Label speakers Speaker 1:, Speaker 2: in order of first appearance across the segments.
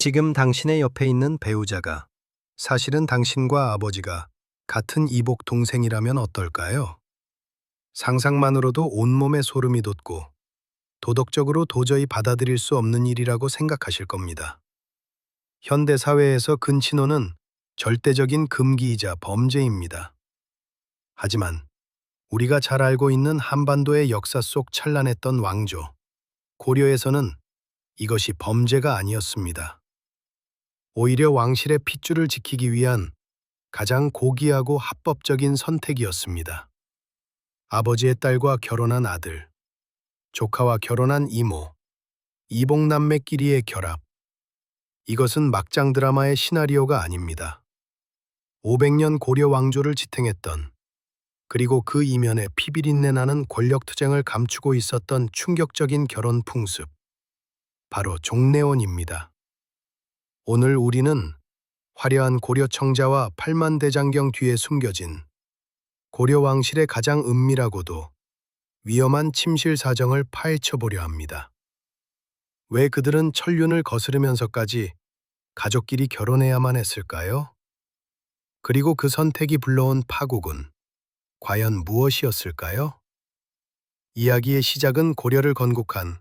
Speaker 1: 지금 당신의 옆에 있는 배우자가 사실은 당신과 아버지가 같은 이복 동생이라면 어떨까요? 상상만으로도 온몸에 소름이 돋고 도덕적으로 도저히 받아들일 수 없는 일이라고 생각하실 겁니다. 현대 사회에서 근친혼은 절대적인 금기이자 범죄입니다. 하지만 우리가 잘 알고 있는 한반도의 역사 속 찬란했던 왕조, 고려에서는 이것이 범죄가 아니었습니다. 오히려 왕실의 핏줄을 지키기 위한 가장 고귀하고 합법적인 선택이었습니다. 아버지의 딸과 결혼한 아들, 조카와 결혼한 이모, 이복남매끼리의 결합. 이것은 막장 드라마의 시나리오가 아닙니다. 500년 고려 왕조를 지탱했던, 그리고 그 이면에 피비린내 나는 권력 투쟁을 감추고 있었던 충격적인 결혼 풍습. 바로 종래혼입니다. 오늘 우리는 화려한 고려 청자와 팔만대장경 뒤에 숨겨진 고려 왕실의 가장 은밀하고도 위험한 침실 사정을 파헤쳐 보려 합니다. 왜 그들은 천륜을 거스르면서까지 가족끼리 결혼해야만 했을까요? 그리고 그 선택이 불러온 파국은 과연 무엇이었을까요? 이야기의 시작은 고려를 건국한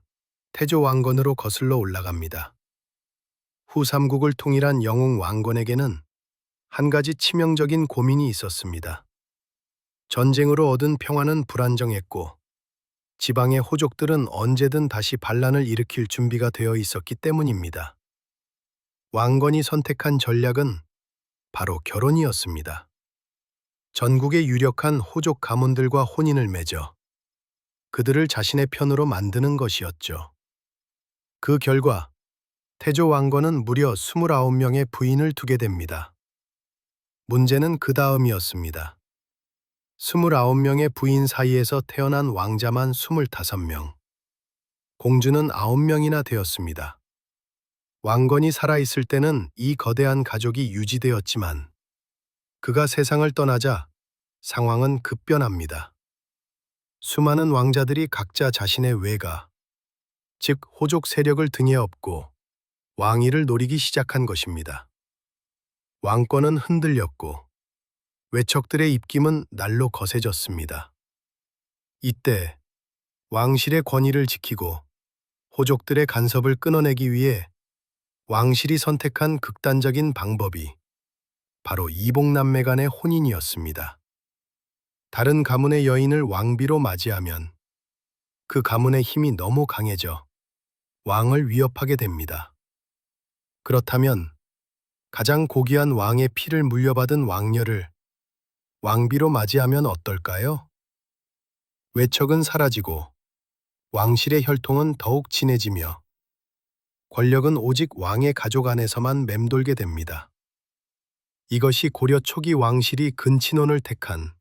Speaker 1: 태조 왕건으로 거슬러 올라갑니다. 후 삼국을 통일한 영웅 왕건에게는 한 가지 치명적인 고민이 있었습니다. 전쟁으로 얻은 평화는 불안정했고 지방의 호족들은 언제든 다시 반란을 일으킬 준비가 되어 있었기 때문입니다. 왕건이 선택한 전략은 바로 결혼이었습니다. 전국의 유력한 호족 가문들과 혼인을 맺어 그들을 자신의 편으로 만드는 것이었죠. 그 결과 태조 왕건은 무려 29명의 부인을 두게 됩니다. 문제는 그 다음이었습니다. 29명의 부인 사이에서 태어난 왕자만 25명, 공주는 9명이나 되었습니다. 왕건이 살아있을 때는 이 거대한 가족이 유지되었지만 그가 세상을 떠나자 상황은 급변합니다. 수많은 왕자들이 각자 자신의 외가, 즉 호족 세력을 등에 업고 왕위를 노리기 시작한 것입니다. 왕권은 흔들렸고 외척들의 입김은 날로 거세졌습니다. 이때 왕실의 권위를 지키고 호족들의 간섭을 끊어내기 위해 왕실이 선택한 극단적인 방법이 바로 이복남매 간의 혼인이었습니다. 다른 가문의 여인을 왕비로 맞이하면 그 가문의 힘이 너무 강해져 왕을 위협하게 됩니다. 그렇다면 가장 고귀한 왕의 피를 물려받은 왕녀를 왕비로 맞이하면 어떨까요? 외척은 사라지고 왕실의 혈통은 더욱 진해지며 권력은 오직 왕의 가족 안에서만 맴돌게 됩니다. 이것이 고려 초기 왕실이 근친혼을 택한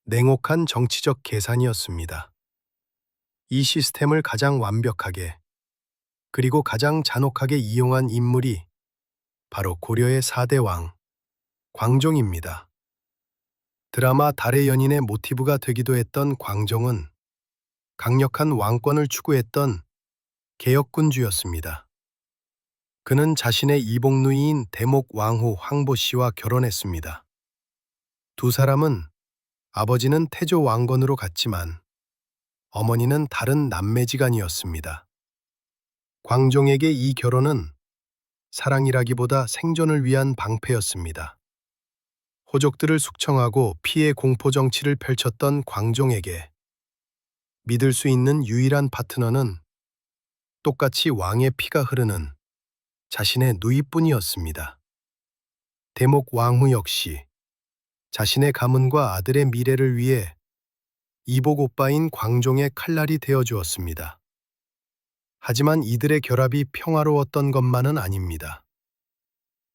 Speaker 1: 냉혹한 정치적 계산이었습니다. 이 시스템을 가장 완벽하게 그리고 가장 잔혹하게 이용한 인물이 바로 고려의 4대 왕, 광종입니다. 드라마 달의 연인의 모티브가 되기도 했던 광종은 강력한 왕권을 추구했던 개혁군주였습니다. 그는 자신의 이복누이인 대목 왕후 황보씨와 결혼했습니다. 두 사람은 아버지는 태조 왕건으로 갔지만 어머니는 다른 남매지간이었습니다. 광종에게 이 결혼은 사랑이라기보다 생존을 위한 방패였습니다. 호족들을 숙청하고 피해 공포 정치를 펼쳤던 광종에게 믿을 수 있는 유일한 파트너는 똑같이 왕의 피가 흐르는 자신의 누이뿐이었습니다. 대목 왕후 역시 자신의 가문과 아들의 미래를 위해 이복 오빠인 광종의 칼날이 되어주었습니다. 하지만 이들의 결합이 평화로웠던 것만은 아닙니다.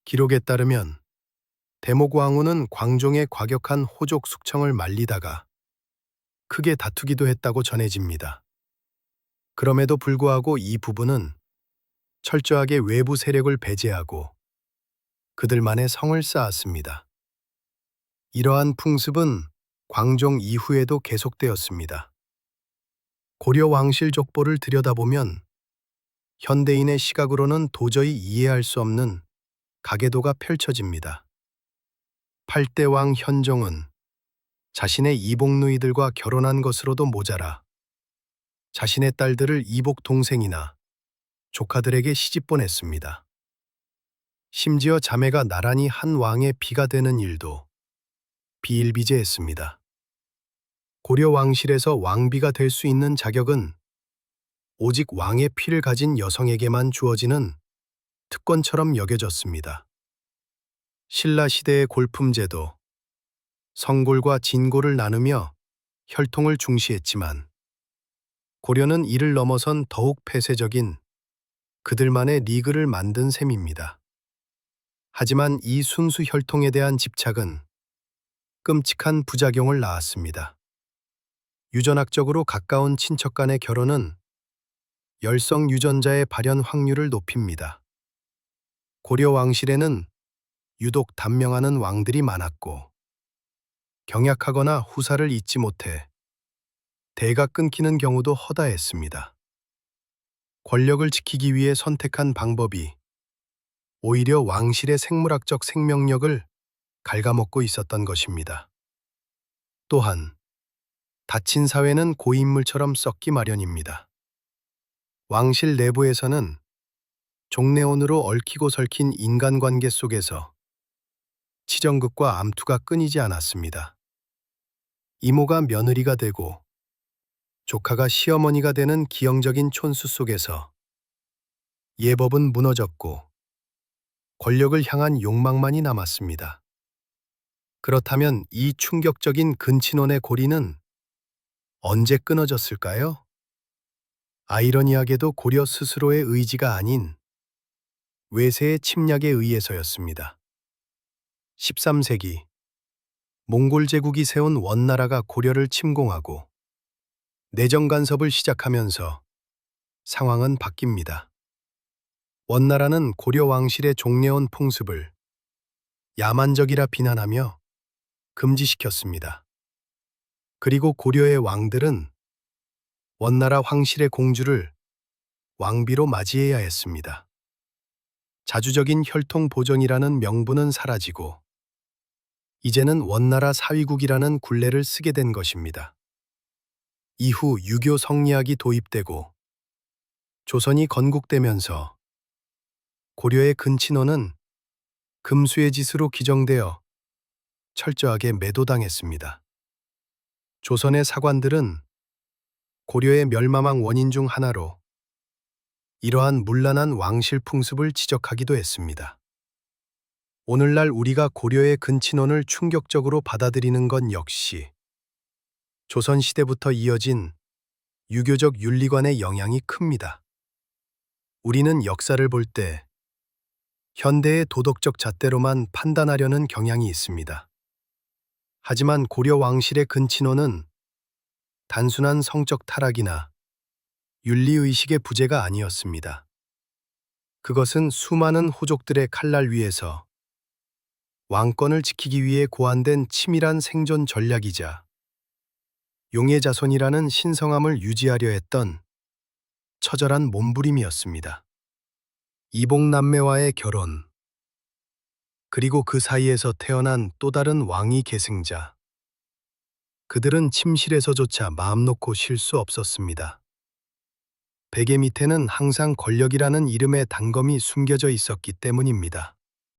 Speaker 1: 기록에 따르면 대목 왕후는 광종의 과격한 호족 숙청을 말리다가 크게 다투기도 했다고 전해집니다. 그럼에도 불구하고 이 부부는 철저하게 외부 세력을 배제하고 그들만의 성을 쌓았습니다. 이러한 풍습은 광종 이후에도 계속되었습니다. 고려 왕실 족보를 들여다보면 현대인의 시각으로는 도저히 이해할 수 없는 가계도가 펼쳐집니다. 8대 왕 현종은 자신의 이복누이들과 결혼한 것으로도 모자라 자신의 딸들을 이복 동생이나 조카들에게 시집 보냈습니다. 심지어 자매가 나란히 한 왕의 비가 되는 일도 비일비재했습니다. 고려 왕실에서 왕비가 될 수 있는 자격은 오직 왕의 피를 가진 여성에게만 주어지는 특권처럼 여겨졌습니다. 신라 시대의 골품제도, 성골과 진골을 나누며 혈통을 중시했지만 고려는 이를 넘어선 더욱 폐쇄적인 그들만의 리그를 만든 셈입니다. 하지만 이 순수 혈통에 대한 집착은 끔찍한 부작용을 낳았습니다. 유전학적으로 가까운 친척 간의 결혼은 열성 유전자의 발현 확률을 높입니다. 고려 왕실에는 유독 단명하는 왕들이 많았고 경약하거나 후사를 잇지 못해 대가 끊기는 경우도 허다했습니다. 권력을 지키기 위해 선택한 방법이 오히려 왕실의 생물학적 생명력을 갉아먹고 있었던 것입니다. 또한 닫힌 사회는 고인물처럼 썩기 마련입니다. 왕실 내부에서는 종례원으로 얽히고 설킨 인간관계 속에서 치정극과 암투가 끊이지 않았습니다. 이모가 며느리가 되고 조카가 시어머니가 되는 기형적인 촌수 속에서 예법은 무너졌고 권력을 향한 욕망만이 남았습니다. 그렇다면 이 충격적인 근친혼의 고리는 언제 끊어졌을까요? 아이러니하게도 고려 스스로의 의지가 아닌 외세의 침략에 의해서였습니다. 13세기 몽골 제국이 세운 원나라가 고려를 침공하고 내정 간섭을 시작하면서 상황은 바뀝니다. 원나라는 고려 왕실의 종례원 풍습을 야만적이라 비난하며 금지시켰습니다. 그리고 고려의 왕들은 원나라 황실의 공주를 왕비로 맞이해야 했습니다. 자주적인 혈통 보존이라는 명분은 사라지고 이제는 원나라 사위국이라는 굴레를 쓰게 된 것입니다. 이후 유교 성리학이 도입되고 조선이 건국되면서 고려의 근친혼은 금수의 짓으로 규정되어 철저하게 매도당했습니다. 조선의 사관들은 고려의 멸망 원인 중 하나로 이러한 문란한 왕실 풍습을 지적하기도 했습니다. 오늘날 우리가 고려의 근친혼을 충격적으로 받아들이는 건 역시 조선시대부터 이어진 유교적 윤리관의 영향이 큽니다. 우리는 역사를 볼 때 현대의 도덕적 잣대로만 판단하려는 경향이 있습니다. 하지만 고려 왕실의 근친혼은 단순한 성적 타락이나 윤리의식의 부재가 아니었습니다. 그것은 수많은 호족들의 칼날 위에서 왕권을 지키기 위해 고안된 치밀한 생존 전략이자 용의 자손이라는 신성함을 유지하려 했던 처절한 몸부림이었습니다. 이복남매와의 결혼, 그리고 그 사이에서 태어난 또 다른 왕위 계승자. 그들은 침실에서조차 마음 놓고 쉴 수 없었습니다. 베개 밑에는 항상 권력이라는 이름의 단검이 숨겨져 있었기 때문입니다.